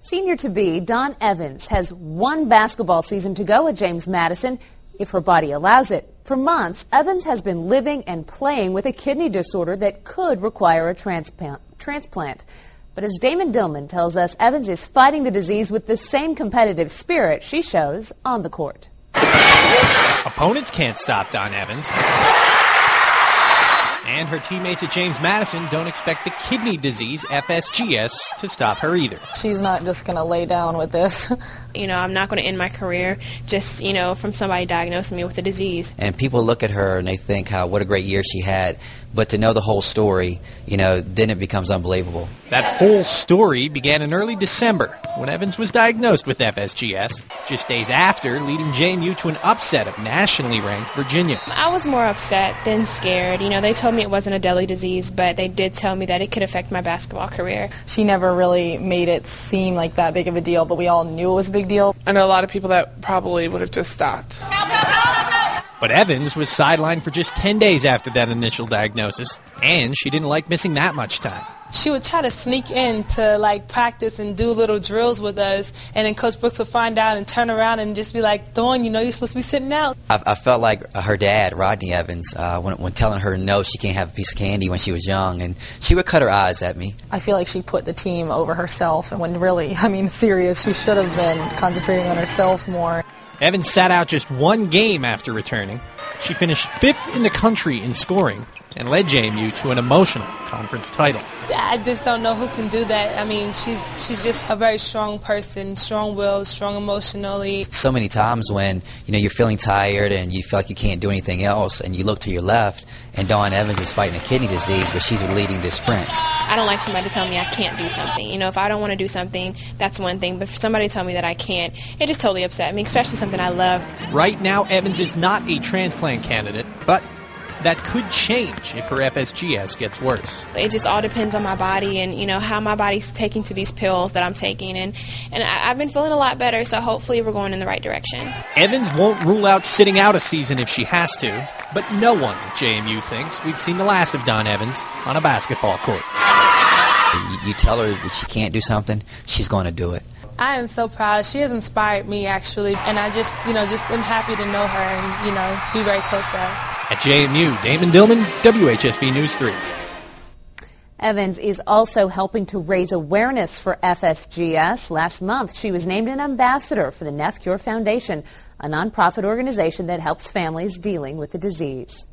Senior-to-be Dawn Evans has one basketball season to go at James Madison, if her body allows it. For months, Evans has been living and playing with a kidney disorder that could require a transplant. But as Damon Dillman tells us, Evans is fighting the disease with the same competitive spirit she shows on the court. Opponents can't stop Dawn Evans. And her teammates at James Madison don't expect the kidney disease, FSGS, to stop her either. She's not just going to lay down with this. I'm not going to end my career just, from somebody diagnosing me with the disease. And people look at her and they think what a great year she had. But to know the whole story, then it becomes unbelievable. That whole story began in early December when Evans was diagnosed with FSGS, just days after leading JMU to an upset of nationally ranked Virginia. I was more upset than scared. They told me it wasn't a deadly disease, but they did tell me that it could affect my basketball career. She never really made it seem like that big of a deal, but we all knew it was a big deal. I know a lot of people that probably would have just stopped. But Evans was sidelined for just 10 days after that initial diagnosis, and she didn't like missing that much time. She would try to sneak in to practice and do little drills with us, and then Coach Brooks would find out and turn around and just be like, Dawn, you're supposed to be sitting out. I felt like her dad, Rodney Evans, when telling her no, she can't have a piece of candy when she was young, and she would cut her eyes at me. I feel like she put the team over herself, and when really, serious, she should have been concentrating on herself more. Evans sat out just one game after returning. She finished 5th in the country in scoring and led JMU to an emotional conference title. I just don't know who can do that. She's just a very strong person, strong-willed, strong emotionally. So many times when, you're feeling tired and you feel like you can't do anything else and you look to your left and Dawn Evans is fighting a kidney disease, but she's leading the sprints. I don't like somebody to tell me I can't do something. If I don't want to do something, that's one thing. But for somebody to tell me that I can't, it just totally upset me, especially something I love. Right now, Evans is not a transplant candidate, but that could change if her FSGS gets worse. It just all depends on my body and, how my body's taking to these pills that I'm taking. And I've been feeling a lot better, so hopefully we're going in the right direction. Evans won't rule out sitting out a season if she has to, but no one at JMU thinks we've seen the last of Dawn Evans on a basketball court. You tell her that she can't do something, she's going to do it. I am so proud. She has inspired me, actually, and I just am happy to know her and, be very close to her. At JMU, Damon Dillman, WHSV News 3. Evans is also helping to raise awareness for FSGS. Last month, she was named an ambassador for the NephCure Foundation, a nonprofit organization that helps families dealing with the disease.